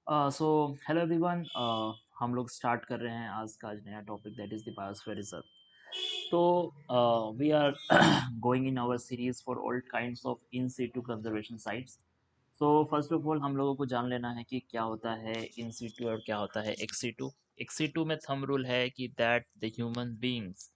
So hello everyone. हम लोग start कर रहे हैं आज नया topic that is the biosphere reserve. तो we are going in our series for all kinds of in situ conservation sites. So first of all हम लोगों को जान लेना है कि क्या होता है इन सिटू और क्या होता है एक्स सिटू। एक्स सिटू में थंब रूल है कि दैट द ह्यूमन बींग्स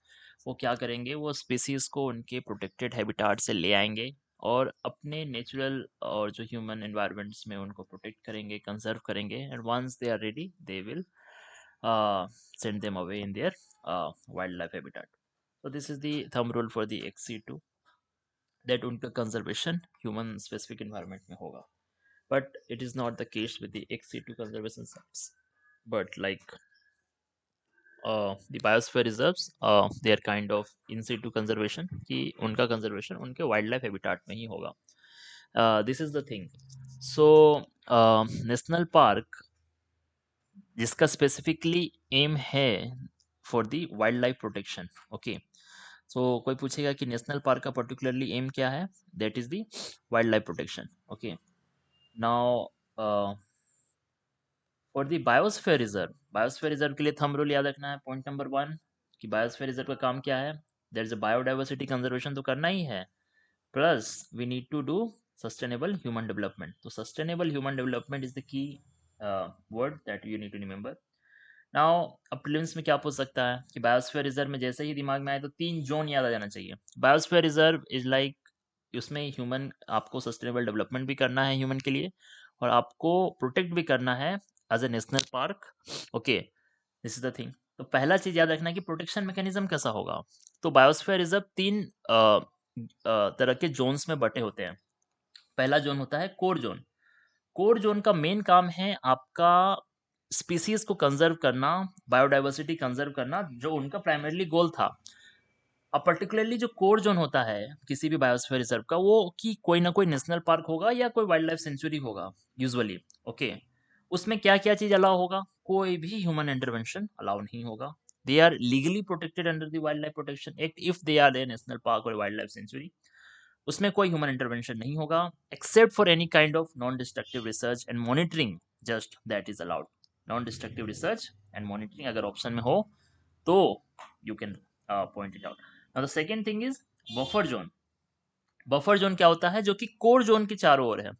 वो क्या करेंगे, वो स्पीसीज को उनके प्रोटेक्टेड हैबिटाट से ले आएंगे और अपने नेचुरल और जो ह्यूमन एनवायरनमेंट्स में उनको प्रोटेक्ट करेंगे, कंजर्व करेंगे, and once they are ready they will send them away in their wildlife habitat. So this is the thumb rule for the XC2 that उनका conservation human specific environment में होगा. But it is not the case with the XC2 conservation sites. But like the biosphere reserves, they are kind of in situ conservation कि उनका conservation उनके wildlife habitat में ही होगा. This is the thing. So national park जिसका specifically aim है for the wild life protection. Okay, so कोई पूछेगा कि नेशनल पार्क का पर्टिकुलरली एम क्या है, that is the wild life protection. Okay, now for the biosphere reserve के लिए थंब रूल याद रखना है। पॉइंट नंबर 1 कि बायोस्फीयर रिजर्व का काम क्या है, there is a biodiversity conservation तो करना ही है, plus we need to do sustainable human development. तो sustainable human development is the key word that you need to remember. Now अब प्रीलिम्स में क्या पूछ सकता है कि बायोस्फीयर रिजर्व में जैसे ही दिमाग में आए तो 3 जोन याद आ जाना चाहिए। बायोस्फीयर रिजर्व इज लाइक उसमें ह्यूमन आपको सस्टेनेबल डेवलपमेंट भी करना है ह्यूमन के लिए और आपको प्रोटेक्ट भी करना है as a national park. Okay, this is the thing. तो पहला चीज याद रखना है कि प्रोटेक्शन मैकेनिज्म कैसा होगा। तो बायोस्फीयर रिजर्व 3 तरह के जोन्स में बटे होते हैं। पहला जोन होता है कोर जोन। कोर जोन का मेन काम है आपका स्पीसीज को कंजर्व करना, बायोडाइवर्सिटी कंजर्व करना, जो उनका प्राइमरीली गोल था। अब पर्टिकुलरली जो कोर जोन होता है किसी भी बायोस्फीयर रिजर्व का, वो कि कोई ना कोई नेशनल पार्क होगा या कोई वाइल्ड लाइफ सेंचुरी होगा यूजुअली। ओके, उसमें क्या क्या चीज अलाउ होगा, कोई भी ह्यूमन इंटरवेंशन अलाउ नहीं होगा। They are legally protected under the wild life protection act if they are a national park और वाइल्ड लाइफ सेंचुरी। उसमें कोई ह्यूमन इंटरवेंशन नहीं होगा except for any kind of non destructive research and monitoring, just that is allowed. Non destructive research and monitoring अगर option में हो तो you can point it out. Now the second thing is buffer zone. Buffer zone क्या होता है, जो कि core zone के चारों ओर है।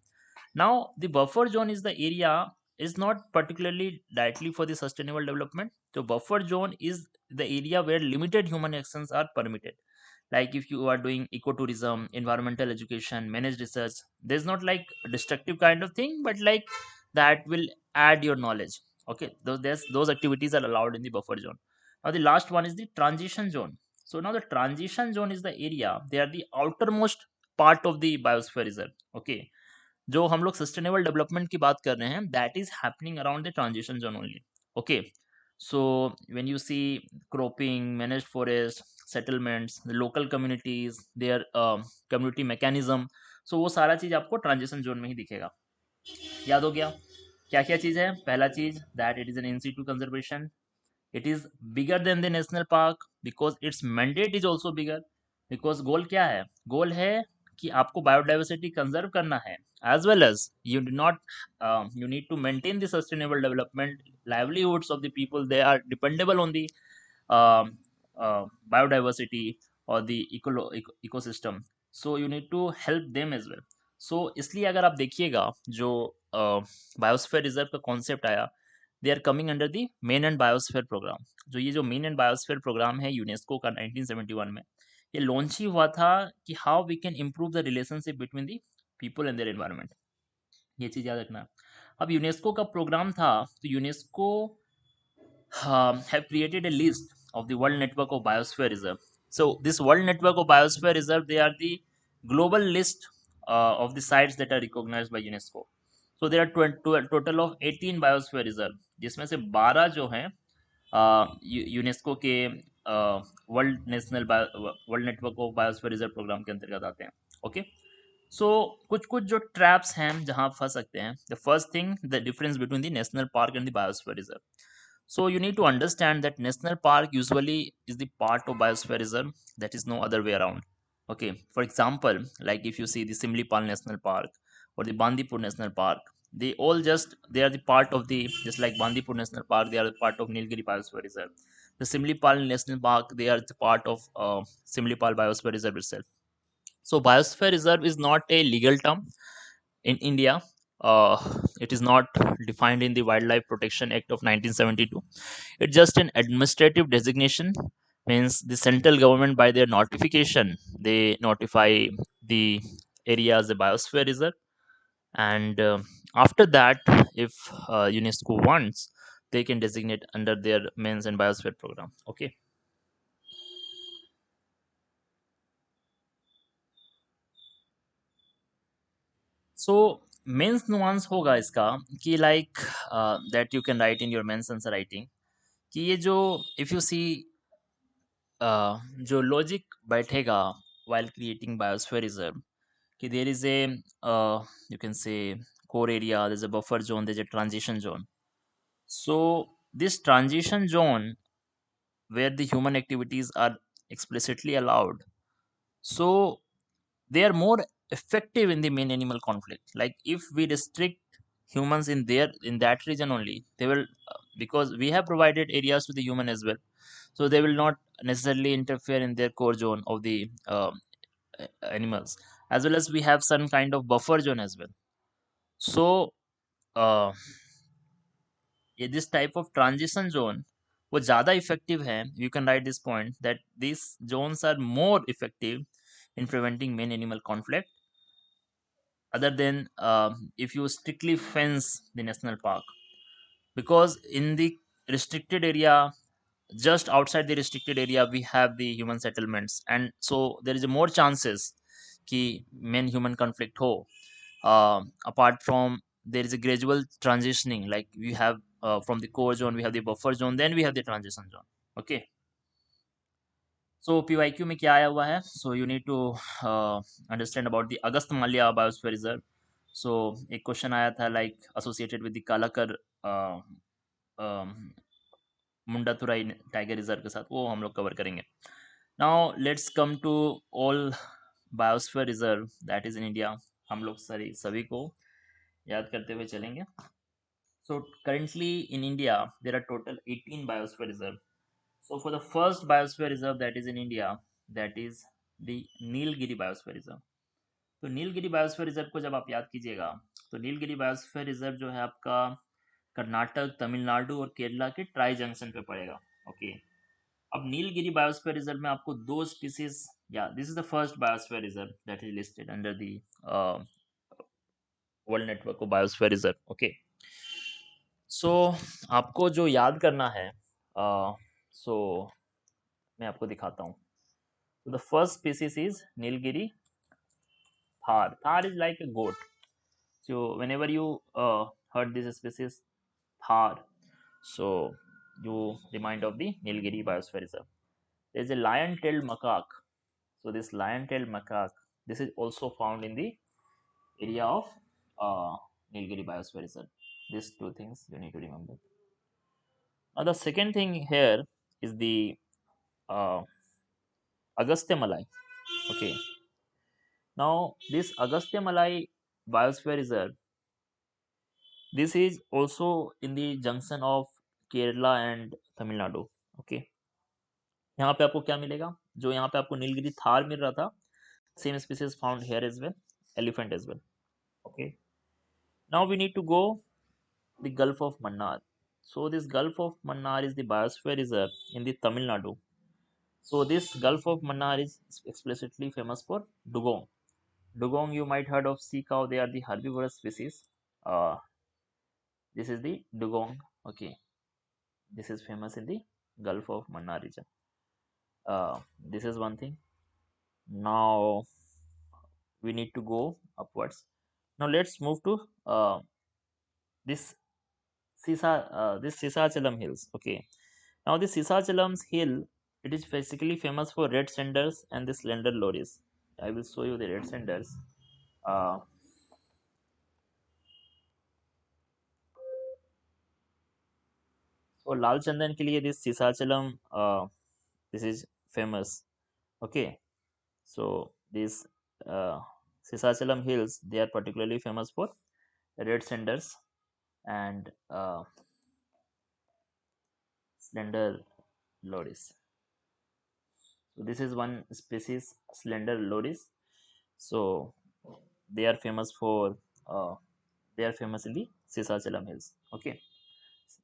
Now the buffer zone is the area is not particularly directly for the sustainable development. So buffer zone is the area where limited human actions are permitted. Like if you are doing ecotourism, environmental education, managed research, there's not like a destructive kind of thing, but like that will add your knowledge. Okay, those activities are allowed in the buffer zone. Now the last one is the transition zone. So now the transition zone is the area, they are the outermost part of the biosphere reserve. Okay, जो हम लोग sustainable development की बात कर रहे हैं, that is happening around the transition zone only. Okay, so when you see cropping, managed forest, settlements, local communities, their community mechanism, so वो सारा चीज आपको ट्रांजिशन जोन में ही दिखेगा। याद हो गया क्या क्या चीज है। पहला चीज that it is an in situ conservation, it is bigger than the national park because its mandate is also bigger. Because goal क्या है, गोल है कि आपको बायोडाइवर्सिटी कंजर्व करना है, as well as you do not you need to maintain the sustainable development livelihoods of the people, they are dependable on the biodiversity or the ecosystem, so you need to help them as well. so इसलिए अगर आप देखिएगा जो biosphere reserve का concept आया, they are coming under the man and biosphere program. जो ये जो मेन एंड बायोस्फीयर प्रोग्राम है यूनेस्को का 1971 में, ये लॉन्च ही हुआ था कि how we can improve the relationship between the people and their environment. ये चीज याद रखना। अब यूनेस्को का प्रोग्राम था, तो UNESCO have created a list of the world network of biosphere reserve. So this world network of biosphere reserve, they are the global list of the sites that are recognized by UNESCO. So there are total of 18 biosphere reserve, जिसमें से 12 जो हैं UNESCO के world network of biosphere reserve program के अंतर्गत आते हैं। Okay, सो कुछ कुछ जो ट्रैप्स हैं जहां आप फंस सकते हैं। The first thing, the difference between the national park and the biosphere reserve. So you need to understand that national park usually is the part of biosphere reserve, that is no other way around. Okay, for example, like if you see the Simlipal National Park or the Bandipur National Park, they all just they are the part of the, just like Bandipur National Park, they are the part of Nilgiri Biosphere Reserve. The Simlipal National Park, they are the part of Simlipal Biosphere Reserve itself. So Biosphere Reserve is not a legal term in India. Uh, it is not defined in the Wildlife Protection Act of 1972. It's just an administrative designation. Means the central government, by their notification, they notify the area as a biosphere reserve, and after that, if UNESCO wants, they can designate under their mains and biosphere program. Okay. So mains nuance होगा इसका कि like that you can write in your mains answer writing, कि ये जो if you सी जो logic बैठेगा while creating biosphere reserve, कि there is a you can say core area, there's a buffer zone, there's a transition zone. So this transition zone where the human activities are explicitly allowed, so they are more effective in the main animal conflict. Like if we restrict humans in there in that region only, they will because we have provided areas to the human as well, so they will not necessarily interfere in their core zone of the animals, as well as we have some kind of buffer zone as well. So uh, ये this type of transition zone वो ज़्यादा effective है. You can write this point that these zones are more effective in preventing main animal conflict other than if you strictly fence the national park, because in the restricted area, just outside the restricted area, we have the human settlements, and so there is a more chances कि main human conflict हो. Apart from, there is a gradual transitioning, like we have from the core zone we have the buffer zone, then we have the transition zone. Okay. So PYQ में क्या आया हुआ है? So you need to understand about the Agast Malya Biosphere Reserve. So एक question आया था like associated with the Kalakkad Mundanthurai tiger reserve के साथ, वो हम लोग कवर करेंगे. Now let's come to all biosphere reserve that is in India. हम लोग सभी सभी को याद करते हुए चलेंगे. So currently in India, there are total 18 biosphere reserve. So for the first biosphere reserve that is in India, that is the Nilgiri biosphere reserve. तो नीलगिरी बायोस्फीयर रिजर्व को जब आप याद कीजिएगा, तो नीलगिरी बायोस्फीयर रिजर्व जो है आपका कर्नाटक, तमिलनाडु और केरला के ट्राई जंक्शन पे पड़ेगा. ओके. अब नीलगिरी बायोस्फीयर रिजर्व में आपको दो स्पीसीज, या this is the first biosphere reserve that is listed under the world network of biosphere reserve. Okay. So आपको जो याद करना है, सो मैं आपको दिखाता हूँ. So the first species is Nilgiri Thar. Thar is like a goat. So whenever you heard this species Thar, so you remind of the Nilgiri Biosphere Reserve. There is a lion-tailed macaque. So this lion-tailed macaque, this is also found in the area of Nilgiri Biosphere Reserve. These two things you need to remember. Now the second thing here is the uh, Agastya Malai. Okay. Now this Agastya Malai Biosphere Reserve, this is also in the junction of Kerala and Tamil Nadu. Okay. यहाँ पे आपको क्या मिलेगा? जो यहाँ पे आपको नीलगिरी थार मिल रहा था, same species found here as well, elephant as well. Okay. Now we need to go the Gulf of Mannar. So this Gulf of Mannar is the biosphere reserve in the Tamil Nadu. So this Gulf of Mannar is explicitly famous for dugong. Dugong, you might heard of sea cow. They are the herbivorous species. Uh, this is the dugong. Okay, this is famous in the Gulf of Mannar region. This is one thing. Now we need to go upwards. Now let's move to this this Sisachalam hills. Okay. Now this Sisachalam's hill, it is basically famous for red sanders and the slender lorries. I will show you the red sanders. Uh, so लाल चंदन के लिए this Sisachalam, this is famous. Okay. So these uh, Sisachalam hills, they are particularly famous for red senders and slender loris. So this is one species, slender loris. So they are famous for uh, they are famous in the Sisachalam hills. Okay,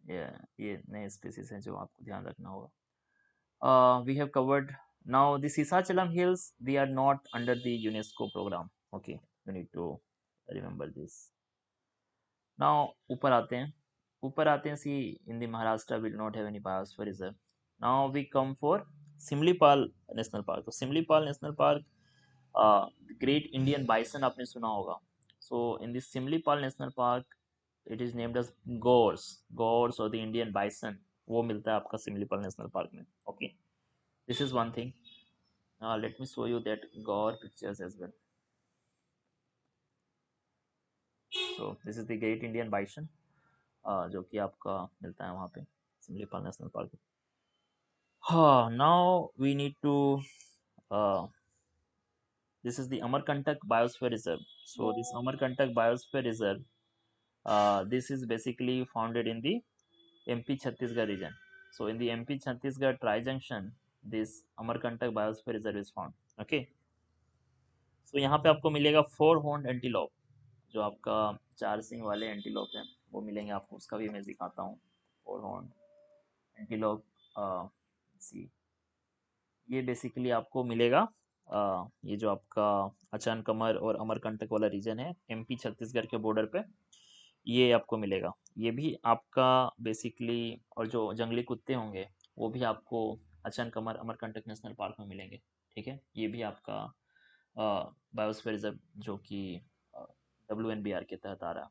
ये नए species हैं जो आपको ध्यान रखना होगा. We have covered now the Sisachalam hills. They are not under the UNESCO program. Okay, you need to remember this. Now ऊपर आते हैं. See, in the Maharashtra we do not have any biosphere reserve. Now we come for Simlipal National Park. तो Simlipal National Park, the Great Indian Bison आपने सुना होगा. So in this Simlipal National Park, it is named as Gores or the Indian Bison. वो मिलता है आपका Simlipal National Park में. Okay, this is one thing. Let me show you that Gore pictures as well. So this is the Great Indian Bison, जो कि आपका मिलता है वहाँ पे सिमलीपाल नेशनल पार्क. हाँ, now we need to uh, this is the Amarkantak Biosphere Reserve. So this Amarkantak Biosphere Reserve, this is basically founded in the MP Chhattisgarh region. So in the MP Chhattisgarh tri-junction, this Amarkantak Biosphere Reserve is found. Okay. So यहाँ पे आपको मिलेगा 4 horned antelope, जो आपका 4 सिंग वाले antelope हैं वो मिलेंगे आपको. उसका भी मैं दिखाता हूँ. 4 horned एंटीलोप, सी, ये बेसिकली आपको मिलेगा. ये जो आपका अचान कमर और अमरकंटक वाला रीजन है MP छत्तीसगढ़ के बॉर्डर पे, ये आपको मिलेगा. ये भी आपका बेसिकली, और जो जंगली कुत्ते होंगे वो भी आपको अचान कमर अमरकंटक नेशनल पार्क में मिलेंगे. ठीक है, ये भी आपका बायोस्फीयर रिजर्व जो कि WNBR के तहत आ रहा है.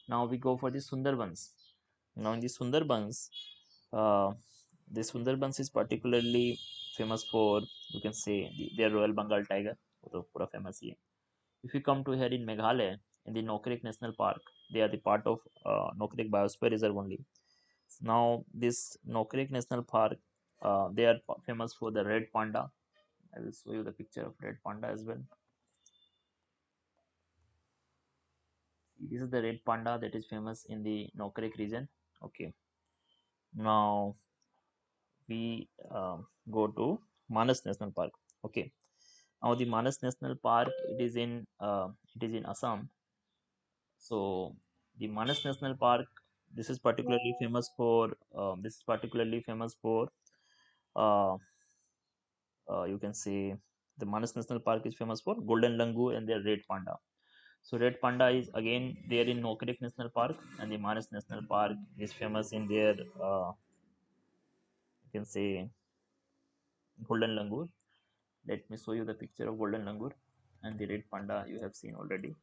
Now we go for the Sundarbans. Now in the uh, Sundarbans is particularly famous for, you can say, their Royal Bengal tiger. वो तो पूरा famous ही है. If you come to here in Meghalaya, in the Nokrek National Park, they are the part of Nokrek Biosphere Reserve only. Now this Nokrek National Park, they are famous for the red panda. I will show you the picture of red panda as well. This is the red panda that is famous in the Nokrek region. Okay. Now we go to Manas National Park. Okay. Now the Manas National Park, it is in Assam. So the Manas National Park, this is particularly famous for uh, you can say, the Manas National Park is famous for golden langur and their red panda. So red panda is again there in Nokrek National Park, and the Manas National Park is famous in their you can say golden langur. Let me show you the picture of golden langur, and the red panda you have seen already.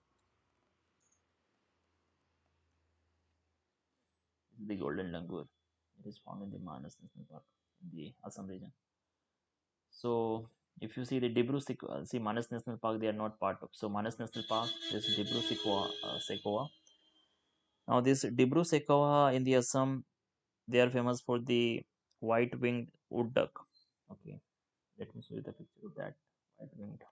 The golden langur, it is found in the Manas National Park in the Assam region. So if you see the Dibru Sequoia, see Manas National Park, they are not part of. So Manas National Park, this Dibru Sequoia. Now this Dibru Sequoia in the Assam, they are famous for the white-winged wood duck. Okay, let me show you the picture of that white-winged.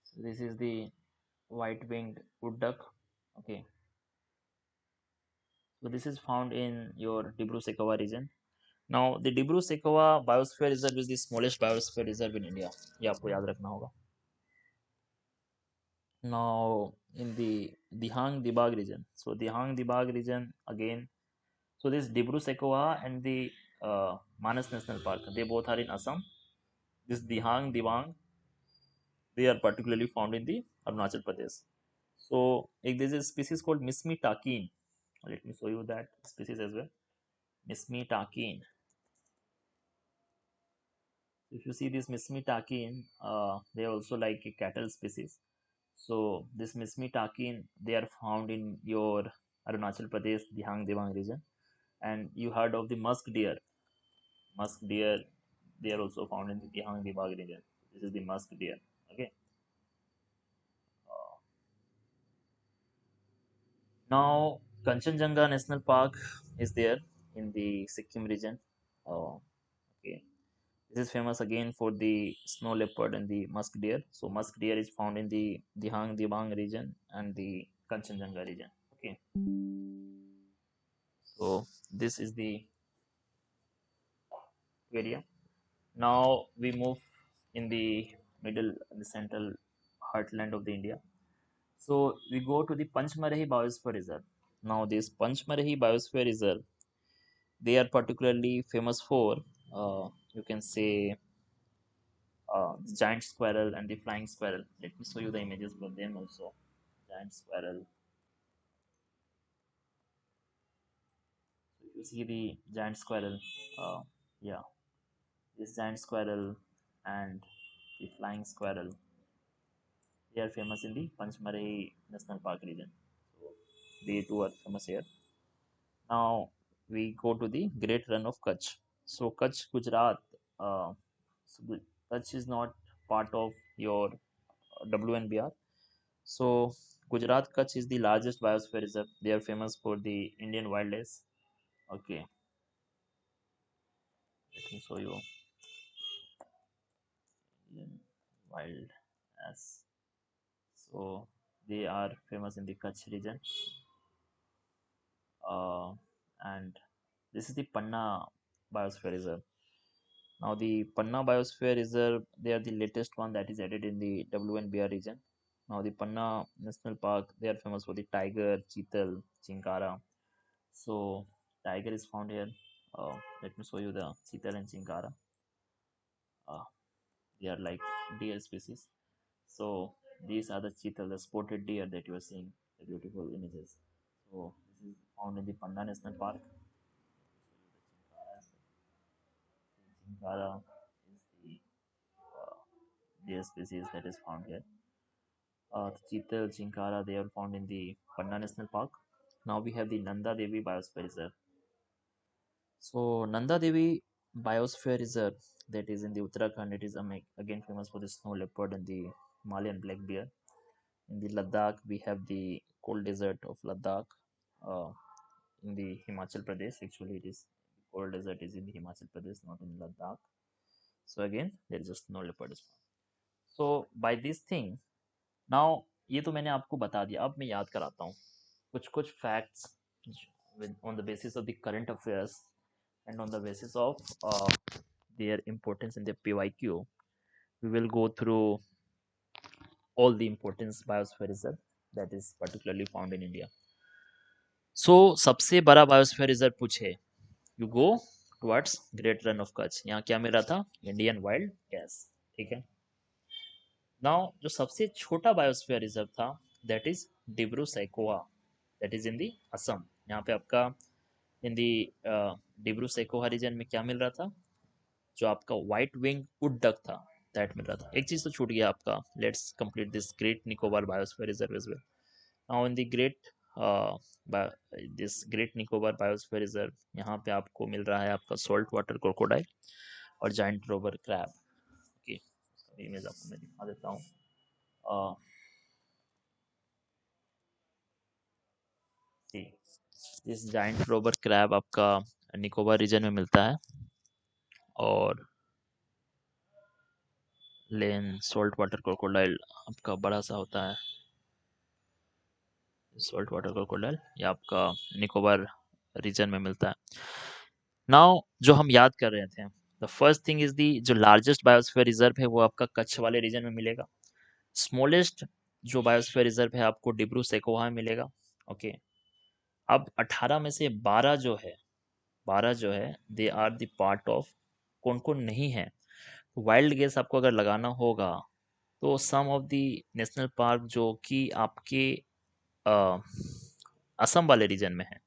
So this is the white-winged wood duck. Okay, so this is found in your Dibru Sequoia region. Now the Dibru Sequoia Biosphere Reserve is the smallest biosphere reserve in India. ये आपको याद रखना होगा. Now in the Dihang Dibag region. So Dihang Dibag region again. So this Dibru Sequoia and the Manas National Park, they both are in Assam. This Dihang Dibang, they are particularly found in the Arunachal Pradesh. So there is a species called Mismi Takin. Let me show you that species as well. Mismi Takin. If you see this Mismi Takin, they are also like a cattle species. So this Mismi Takin, they are found in your Arunachal Pradesh, Dihang Dibang region. And you heard of the musk deer. Musk deer, they are also found in the Dihang Dibag region. This is the musk deer. Okay. Now Kanchenjunga National Park is there in the Sikkim region. Okay. This is famous again for the snow leopard and the musk deer. So musk deer is found in the Dihang Dibang region and the Kanchenjunga region. Okay, so this is the area. Now we move in the middle, the central heartland of the India. So we go to the Panchmarahi Biosphere Reserve. Now this Panchmarahi Biosphere Reserve, they are particularly famous for, you can say, the giant squirrel and the flying squirrel. Let me show you the images for them also. Giant squirrel. So if you see the giant squirrel, yeah, this giant squirrel and the flying squirrel, they are famous in the Panchmari National Park region. So they two are famous here. Now we go to the Great Run of Kutch. So Kutch, Gujarat. Uh, so Kutch is not part of your WNBR. So Gujarat Kutch is the largest biosphere reserve. They are famous for the Indian wildlife. Okay, let me show you Indian wild as. So they are famous in the Kutch region. And this is the Panna Biosphere Reserve. Now the Panna Biosphere Reserve, they are the latest one that is added in the WNBR region. Now the Panna National Park, they are famous for the tiger, cheetal, chinkara. So tiger is found here. Let me show you the cheetal and chinkara. Uh, they are like deer species. So these are the cheetal, the spotted deer that you are seeing, the beautiful images. So this is found in the Panna National Park. Chinkara is the deer species that is found here. Cheetal, Chinkara, they are found in the Panna National Park. Now we have the Nanda Devi Biosphere Reserve. So Nanda Devi Biosphere Reserve, that is in the Uttarakhand. It is again famous for the snow leopard and the Himalayan black bear. In the Ladakh, we have the cold desert of Ladakh. Uh, in the Himachal Pradesh, actually, it is cold desert is in the Himachal Pradesh, not in Ladakh. So again, there is a snow leopard. So by this thing, now ये तो मैंने आपको बता दिया. अब मैं याद कराता हूँ कुछ कुछ facts on the basis of the current affairs and on the basis of their importance in the PYQ. We will go through all the importance biosphere reserve that is particularly found in India. So सबसे बड़ा biosphere reserve पूछे, you go towards Great Run of Kutch. यहाँ क्या मिल रहा था? Indian wild gas. ठीक है. Now जो सबसे छोटा बायोस्फीयर रिजर्व था that is Dibru Saikhowa, that is in the Assam. यहाँ पे आपका इन दी डिब्रू सैकोवा रीजन में क्या मिल रहा था? जो आपका व्हाइट विंग वुड डक था दैट मिल रहा था. एक चीज तो छूट गया आपका. Let's complete this great Nicobar biosphere reserve as well. Now in the great this great Nicobar biosphere reserve, यहाँ पे आपको मिल रहा है आपका सॉल्ट वाटर क्रोकोडाइल और giant robber crab. Okay, image आपको मैं दिखा देता हूँ. दिस जाइंट रोबर क्रैब आपका निकोबार रीजन में मिलता है. और लेन सॉल्ट वाटर क्रोकोडाइल आपका बड़ा सा होता है. सॉल्ट वाटर क्रोकोडाइल ये आपका निकोबार रीजन में मिलता है. नाउ जो हम याद कर रहे थे, the first thing is the जो लार्जेस्ट बायोस्फीयर रिजर्व है वो आपका कच्छ वाले रीजन में मिलेगा. स्मॉलेस्ट जो बायोस्फीयर रिजर्व है आपको डिब्रू सैकोवा में मिलेगा. ओके, अब 18 में से 12 जो है, 12 जो है they are the part of, कौन कौन नहीं है. वाइल्ड गेस आपको अगर लगाना होगा तो सम ऑफ द नेशनल पार्क जो कि आपके असम वाले रीजन में है,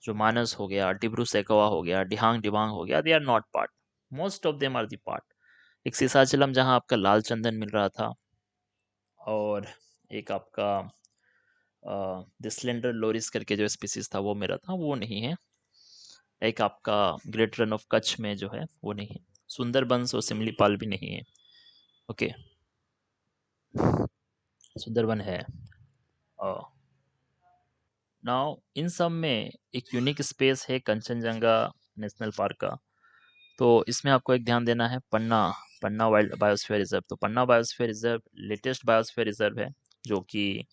जो मानस हो गया, डिब्रू सैकोवा हो गया, डिहांग डिबांग हो गया, they are not part. Most of them are the part. एक सिसाचलम जहाँ आपका लाल चंदन मिल रहा था, और एक आपका डिस्लेंडर लोरिस करके जो स्पीसीज था वो मेरा था, वो नहीं है. एक आपका ग्रेट रन ऑफ कच्छ में जो है वो नहीं है. सुंदरबंस और सिमलीपाल भी नहीं है. ओके, सुंदरबन है. नाउ इन सब में एक यूनिक स्पेस है कंचनजंगा नेशनल पार्क का. तो इसमें आपको एक ध्यान देना है, Panna Panna wild biosphere reserve. तो Panna biosphere reserve latest biosphere reserve है, जो कि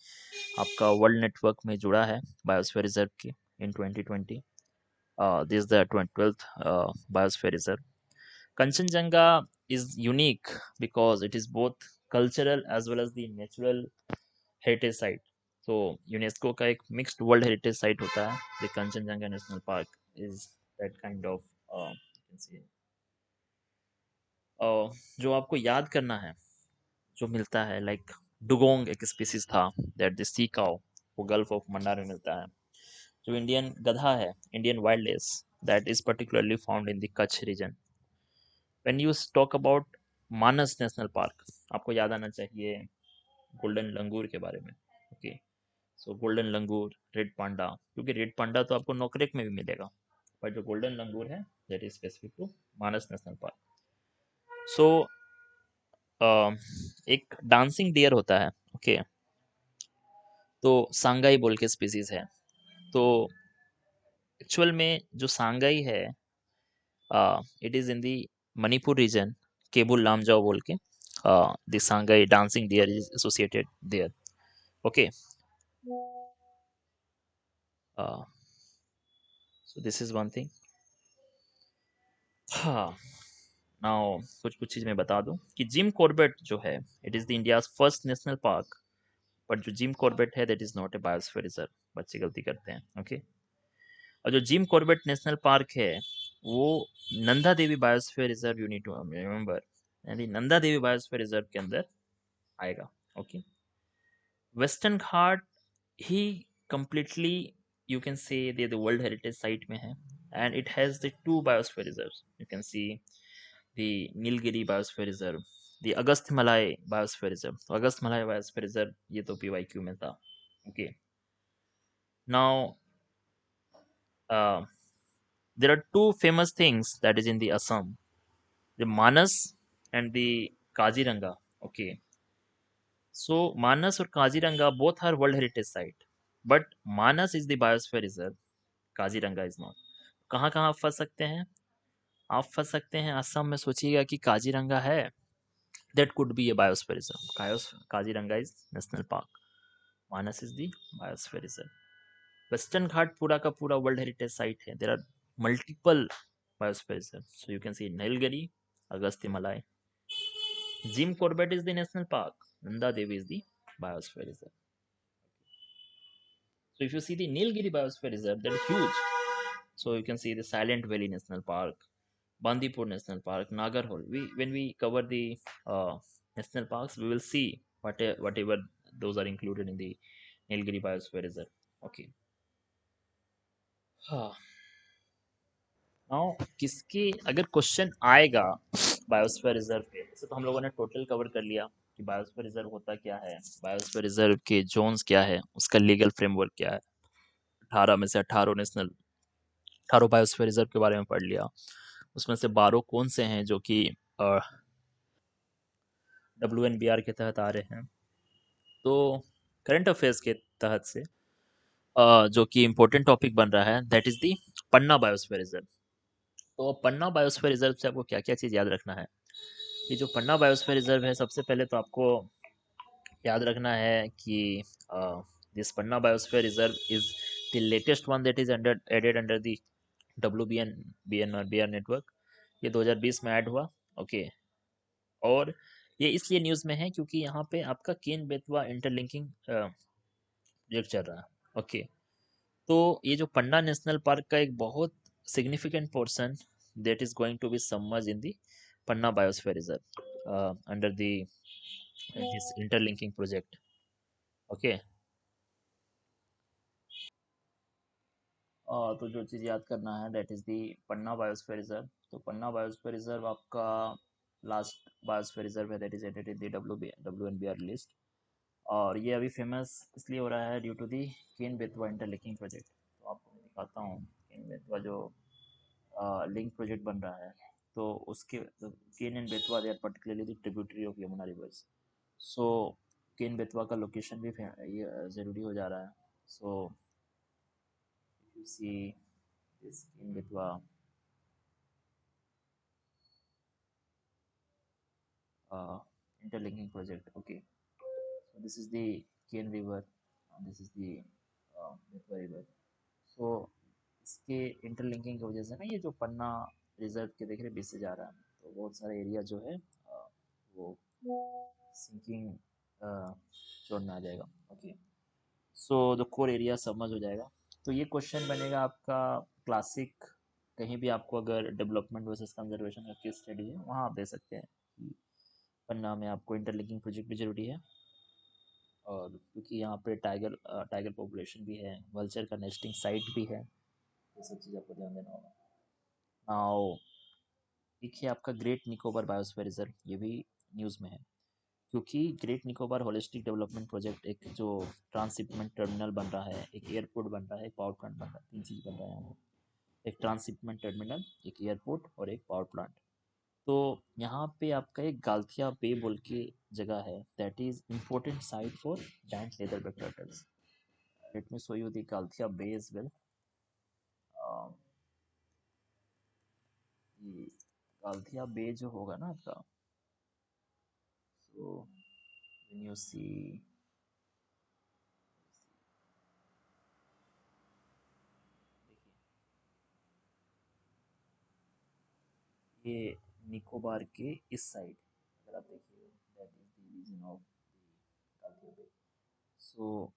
आपका वर्ल्ड नेटवर्क में जुड़ा है बायोस्फीयर रिजर्व के इन 2020। This the 12th biosphere reserve. Kanchenjunga is unique because it is both cultural as well as the natural heritage site. So UNESCO का एक मिक्स्ड वर्ल्ड हेरिटेज साइट होता है। The Kanchenjunga national park is that kind of जो आपको याद करना है, जो मिलता है लाइक डुगोंग एक स्पीसीज था, दैट द सी काउ, वो गल्फ ऑफ मंडार में मिलता है। जो इंडियन गधा है, Indian wild ass, that is particularly found in the Kutch region. When you talk about Manas national park, आपको याद आना चाहिए गोल्डन लंगूर के बारे में। ओके, सो गोल्डन लंगूर, रेड पांडा, क्योंकि रेड पांडा तो आपको नोकरेक में भी मिलेगा, पर जो गोल्डन लंगूर है that is specific to Manas national park. So एक डांसिंग डियर होता है, ओके, तो सांगाई बोल के स्पीसीज है। तो एक्चुअल में जो सांगाई है, it is in the Manipur region, Keibul Lamjao बोल के, the sangai dancing deer is associated there. Okay, so this is one thing. हाँ, नाउ कुछ कुछ चीज मैं बता दूं कि जिम कॉर्बेट जो है, it is the India's first national park, but जो जिम कॉर्बेट है that is not a biosphere reserve. बच्चे गलती करते हैं, ओके। और जो जिम कॉर्बेट नेशनल पार्क है, वो Nanda Devi biosphere reserve, you need to remember, यानी नंदा देवी बायोस्फीयर रिजर्व के अंदर आएगा, ओके। वेस्टर्न घाट ही completely, you can say they the world heritage site में है, and it has the two biosphere reserves, you can see the Nilgiri Biosphere Reserve, the Agastya Malay Biosphere Reserve. तो अगस्त मलाई biosphere reserve ये तो PYQ में था, okay. Now there are two famous things that is in the Assam, the Manas and the Kaziranga, okay. So Manas और Kaziranga both are World Heritage Site, but Manas is the Biosphere Reserve, Kaziranga is not. कहाँ कहाँ आप फंस सकते हैं? आप फंस सकते हैं असम में, सोचिएगा कि काजीरंगा है, that could be a biosphere reserve. Kaziranga is national park. Manas is the biosphere reserve. Western Ghat पूरा का पूरा वर्ल्ड हेरिटेज साइट है. There are multiple biosphere reserves. So you can see Nilgiri, Agastya Malay. Jim Corbett is the national park. Nanda Devi is the biosphere reserve. So if you see the Nilgiri biosphere reserve, that is huge. So you can see the Silent Valley National Park, Bandipur National Park, Nagarhole. When we cover the national parks, we will see whatever those are included in the Nilgiri Biosphere Reserve. Okay. हाँ, now किसके अगर question आएगा biosphere reserve पे, जैसे तो हम लोगों ने टोटल कवर कर लिया कि बायोस्फीयर रिजर्व होता क्या है, बायोस्फीयर रिजर्व के जोन्स क्या है, उसका लीगल फ्रेमवर्क क्या है, 18 में से 18 बायोस्फीयर रिजर्व के बारे में पढ़ लिया। उसमें से 12 कौन से हैं जो कि WNBR के तहत आ रहे हैं। तो करंट अफेयर्स के तहत से जो कि इम्पोर्टेंट टॉपिक बन रहा है, that is the Panna biosphere reserve. तो पन्ना बायोस्फीयर रिजर्व से आपको क्या क्या चीज़ याद रखना है? ये जो पन्ना बायोस्फीयर रिजर्व है, सबसे पहले तो आपको याद रखना है कि this Panna biosphere reserve is the latest one that is under added under the WBN network. ये 2020 में ऐड हुआ, ओके। और ये इसलिए न्यूज़ में है क्योंकि यहाँ पे आपका केन बेतवा इंटरलिंकिंग प्रोजेक्ट चल रहा है, ओके। तो ये जो पन्ना नेशनल पार्क का एक बहुत significant portion that is going to be submerge in the Panna biosphere reserve under the this interlinking project, okay. तो जो चीज़ याद करना है that is the Panna biosphere reserve. तो पन्ना बायोस्फीयर रिजर्व आपका लास्ट बायोस्फीयर रिजर्व है that is added in the WNBR list. और ये अभी फेमस इसलिए हो रहा है due to the Ken Betwa interlinking project. तो आपको मैं दिखाता हूँ केन बेतवा जो लिंक प्रोजेक्ट बन रहा है, तो उसके Ken and Betwa they are particularly the tributary of Yamuna rivers. So Ken Betwa का लोकेशन भी ये ज़रूरी हो जा रहा है। So you see this Ken Betwa, interlinking project. Okay, so this is the Ken River, and this is the Betwa River. So इसके इंटरलिंकिंग की वजह से ना ये जो पन्ना रिजर्व के देख रहे बीच से जा रहा है, तो बहुत सारा एरिया जो है वो सिंकिंग जोन में आ जाएगा. Okay, so the core area submerge हो जाएगा. तो ये क्वेश्चन बनेगा आपका क्लासिक. कहीं भी आपको अगर डेवलपमेंट वर्सेस कंजर्वेशन का केस स्टडी है वहाँ आप दे सकते हैं कि पन्ना में आपको इंटरलिंकिंग प्रोजेक्ट भी जरूरी है, और क्योंकि यहाँ पे टाइगर टाइगर पॉपुलेशन भी है, वल्चर का नेस्टिंग साइट भी है, ये सब चीज़ आपको ध्यान देना होगा. नाउ देखिए आपका ग्रेट निकोबार बायोस्फीयर रिजर्व, ये भी न्यूज़ में है, क्योंकि great Nicobar holistic development project एक जो ट्रांसशिपमेंट टर्मिनल बन रहा है, एक एयरपोर्ट बन रहा है, एक पावर प्लांट बन रहा है, तीन चीज़ बन रहा है यहाँ पे. एक ट्रांसशिपमेंट टर्मिनल, एक एयरपोर्ट और एक पावर प्लांट. तो यहाँ पे आपका एक गालथिया बे बोल के जगह है, that is important site for giant leatherback turtles. Let me show you the Galathea bay as well. ये गालथिया बे जो होगा ना आपका, सो व्हेन यू सी, ये निकोबार के इस साइड अगर आप देखिए, that is the region of the Galathea bay. So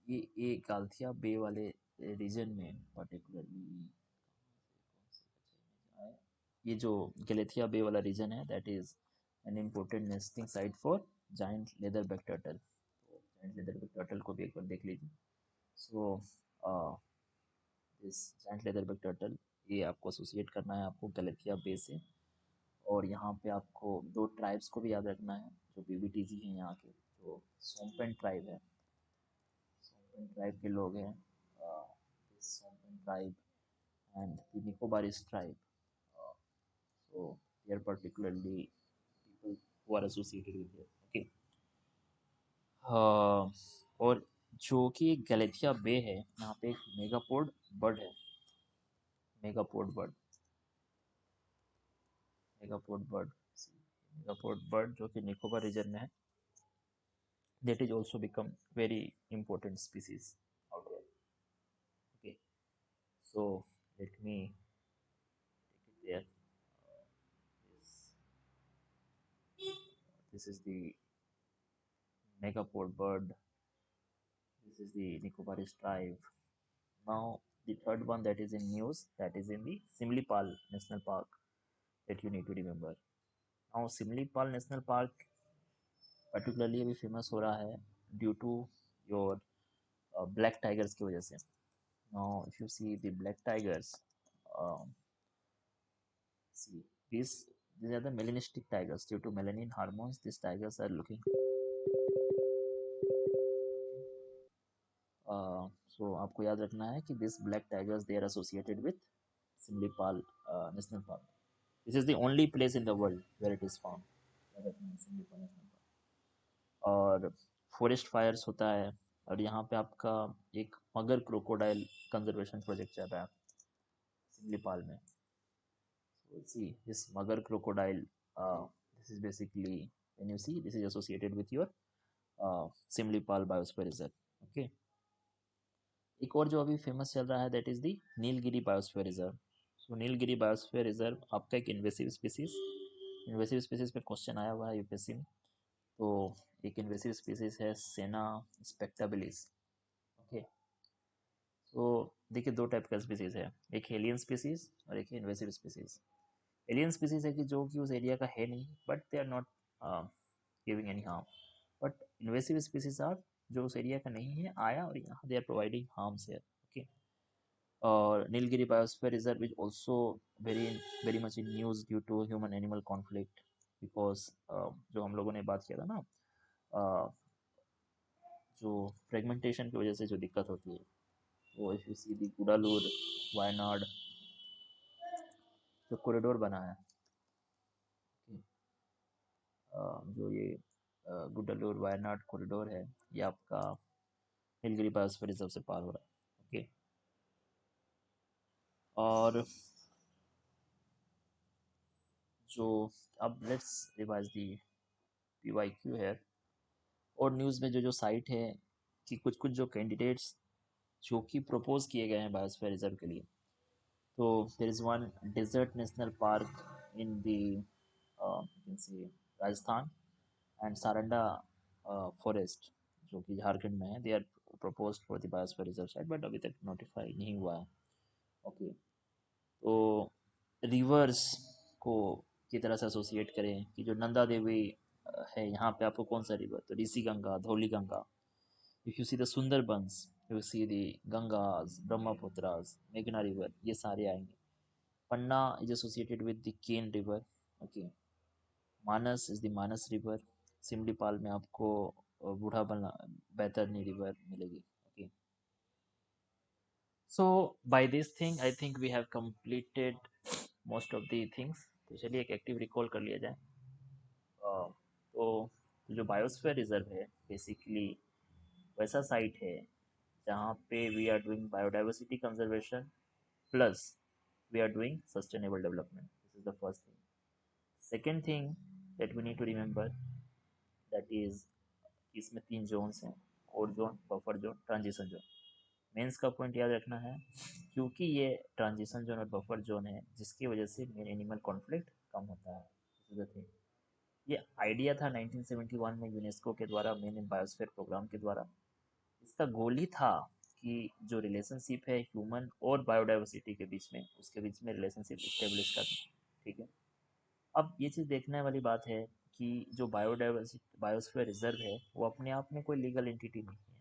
ये गालथिया बे वाले रीजन में पर्टिकुलरली ये जो गलेथिया बे वाला रीजन है, that is an important nesting site for giant leatherback turtle. तो जाइंट लेदरबैक टर्टल को भी एक बार देख लीजिए. So this giant leatherback turtle, ये आपको एसोसिएट करना है आपको गलेथिया बे से. और यहाँ पे आपको दो ट्राइब्स को भी याद रखना है जो बीबीटीजी हैं यहाँ के, जो सोमपेन ट्राइब है. सोमपेन ट्राइब के लोग हैं, Shompen tribe and the Nicobarese tribe. So they are particularly people who are associated with it. Okay. और जो कि गलेथिया बे है, यहाँ पे एक मेगापोड बर्ड है. Megapode bird, megapode bird, megapode bird जो कि निकोबार रीजन में है, that is also become very important species out there. Okay, so let me take it there. This, this is the megapode bird. This is the Nicobaris tribe. Now the third one that is in news, that is in the Simlipal National Park, that you need to remember. Now Simlipal National Park particularly अभी famous हो रहा है due to your black tigers की वजह से. Now if you see the black tigers, see these are the melanistic tigers. Due to melanin hormones, these tigers are looking. So आपको याद रखना है कि this black tigers they are associated with Simlipal National Park. This is the only place in the world where it is found. Simlipal National Park. और forest fires होता है, और यहाँ पे आपका एक मगर क्रोकोडाइल कंजर्वेशन प्रोजेक्ट चल रहा है सिमलीपाल में. So see this mugger crocodile, this is basically, when you see, this is associated with your Simlipal Biosphere Reserve. Okay. एक और जो अभी फेमस चल रहा है, that is the Nilgiri biosphere reserve. So Nilgiri biosphere reserve आपका एक इन्वेसिव स्पीसीज, इन्वेसिव स्पीसीज पे क्वेश्चन आया हुआ है यूपीएससी में. तो एक इन्वेसिव स्पीसीज है सेना स्पेक्टाबिलिस. ओके, तो देखिए दो टाइप का स्पीसीज है, एक एलियन स्पीसीज और एक इन्वेसिव स्पीसीज. एलियन स्पीसीज है कि जो कि उस एरिया का है नहीं, but they are not giving any harm. But invasive species are जो उस एरिया का नहीं है, आया और यहाँ दे आर प्रोवाइडिंग हार्म्स है. ओके. और Nilgiri biosphere reserve is also very very much in news due to human animal conflict, because जो हम लोगों ने बात किया था ना, जो फ्रेगमेंटेशन की वजह से जो दिक्कत होती है, वो इफ यू सी दी गुडालूर वायनाड जो कॉरिडोर बना है, जो ये गुडालूर वायनाड कॉरिडोर है, ये आपका नीलगिरी बायोस्फीयर रिजर्व से पार हो रहा है. ओके. और जो अब लेट्स रिवाइज दी PYQ है। और न्यूज़ में जो साइट है कि कुछ कुछ जो कैंडिडेट्स जो कि प्रपोज किए गए हैं बायोस्फीयर रिजर्व के लिए, तो there is one desert national park in the Rajasthan and Saranda forest जो कि झारखंड में है। They are proposed for the biosphere reserve site, but अभी तक नोटिफाई नहीं हुआ है। ओके, तो रिवर्स को की तरह से एसोसिएट करें कि जो नंदा देवी है यहाँ पे, आपको कौन सा रिवर, तो Rishi Ganga, Dhauli Ganga. If you see the Sundarbans, you see the Gangas, Brahmaputras, मेघना रिवर, ये सारे आएंगे। Panna is associated with the Ken river. Okay, Manas is the Manas river. Similipal में आपको बूढ़ा बना बैतरनी रिवर मिलेगी। Okay, so by this thing I think we have completed most of the things. तो चलिए एक एक्टिव रिकॉल कर लिया जाए। तो जो बायोस्फीयर रिजर्व है बेसिकली वैसा साइट है जहाँ पे we are doing biodiversity conservation plus we are doing sustainable development. This is the first thing. Second thing that we need to remember, that is इसमें 3 जोन्स हैं, core zone, buffer zone, transition zone. Mains का point याद रखना है, क्योंकि ये transition zone और buffer zone है जिसकी वजह से मेन एनिमल कॉन्फ्लिक्ट कम होता है। This is the thing. ये आइडिया था 1971 में यूनेस्को के द्वारा, मेन इन बायोस्फीयर प्रोग्राम के द्वारा। इसका गोल ही था कि जो रिलेशनशिप है ह्यूमन और बायोडाइवर्सिटी के बीच में, उसके बीच में रिलेशनशिप इस्टेब्लिश करना। ठीक है, अब ये चीज़ देखने वाली बात है कि जो बायोडाइवर्सिटी बायोस्फीयर रिजर्व है वो अपने आप में कोई लीगल एंटिटी नहीं है,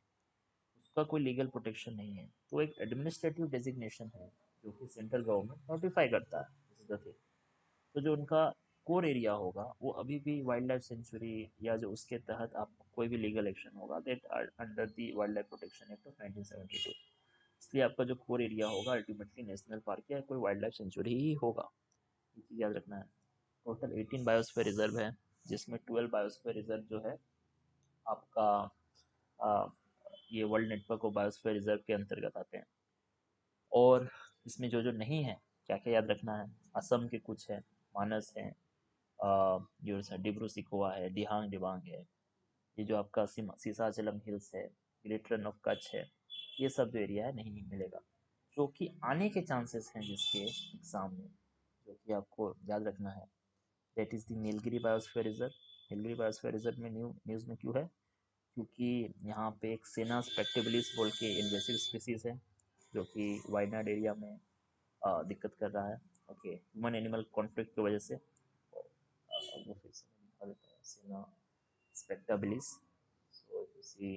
उसका कोई लीगल प्रोटेक्शन नहीं है। तो एक एडमिनिस्ट्रेटिव डेजिग्नेशन है जो कि सेंट्रल गवर्नमेंट नोटिफाई करता है। तो जो उनका कोर एरिया होगा वो अभी भी वाइल्ड लाइफ सेंचुरी या जो उसके तहत आप कोई भी लीगल एक्शन होगा that are under the wild life protection act of 1972। इसलिए आपका जो कोर एरिया होगा अल्टीमेटली नेशनल पार्क या कोई वाइल्ड लाइफ सेंचुरी ही होगा। ये चीज़ याद रखना है। टोटल 18 बायोस्फीयर रिजर्व है, जिसमें 12 बायोस्फीयर रिजर्व जो है आपका आ, ये world network of biosphere reserve के अंतर्गत आते हैं। और इसमें जो जो नहीं है, क्या क्या याद रखना है, असम के कुछ है, मानस है, जो डिब्रू सिकोवा है, दिहांग दिबांग है, ये जो आपका सीसाचलम हिल्स है, ग्रेट रन ऑफ कच्छ है, ये सब जो एरिया है नहीं मिलेगा। जो कि आने के चांसेस हैं जिसके एग्जाम में, जो कि आपको याद रखना है, that is the Nilgiri biosphere reserve. Nilgiri biosphere reserve में न्यूज़ में क्यों है, क्योंकि यहाँ पे एक सेना स्पेक्टेबलिस बोल के इन्वेसिव स्पीसीज है जो कि वायनाड एरिया में दिक्कत कर रहा है। ओके, ह्यूमन एनिमल कॉन्फ्लिक्ट की वजह से। वो फिर से मैं दिखा देता हूँ, senna spectabilis. So if you see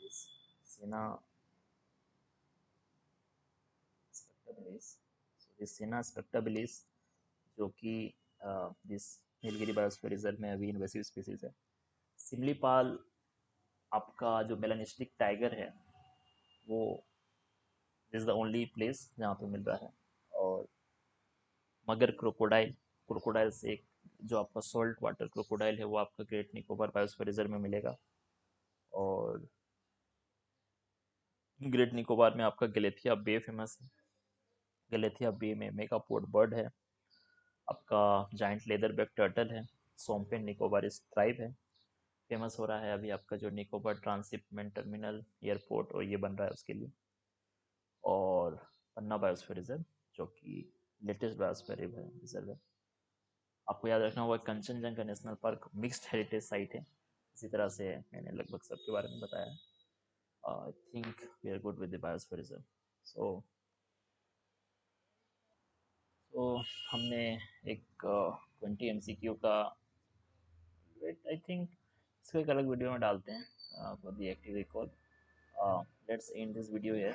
this senna spectabilis, so this senna स्पेक्टेबलिस जो कि दिस नीलगिरी बायोस्फीयर रिजर्व में अभी इन्वेसिव स्पीसीज है। सिमलीपाल आपका जो मेलानिस्टिक टाइगर है वो इज द ओनली प्लेस जहाँ पे मिल रहा है। और मगर क्रोकोडाइल, क्रोकोडाइल से एक जो आपका सॉल्ट वाटर क्रोकोडाइल है वो आपका ग्रेट निकोबार बायोस्फीयर रिजर्व में मिलेगा। और ग्रेट निकोबार में आपका गलेथिया बे फेमस है। गलेथिया बे में मेगापोड बर्ड है, आपका जाइंट लेदर बैक टर्टल है, सोमपेन निकोबारिस ट्राइब है। फेमस हो रहा है अभी आपका जो निकोबार ट्रांसशिपमेंट टर्मिनल एयरपोर्ट, और ये बन रहा है उसके लिए। और पन्ना बायोस्फीयर रिजर्व जो कि लेटेस्ट बायोस्फीयर रिजर्व है। आपको याद रखना होगा Kanchenjunga national park mixed heritage site है। इसी तरह से मैंने लगभग सबके बारे में बताया। I think we are good with the biosphere reserve. So तो हमने एक 20 MCQ का, आई थिंक इसको एक अलग वीडियो में डालते हैं for the active recall. Let's end this video here.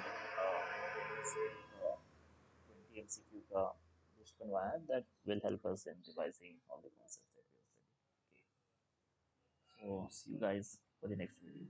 20 MCQ का लिस्ट बनवाया है that will help us in revising all the concepts that we have studied. Okay, so see you guys for the next video.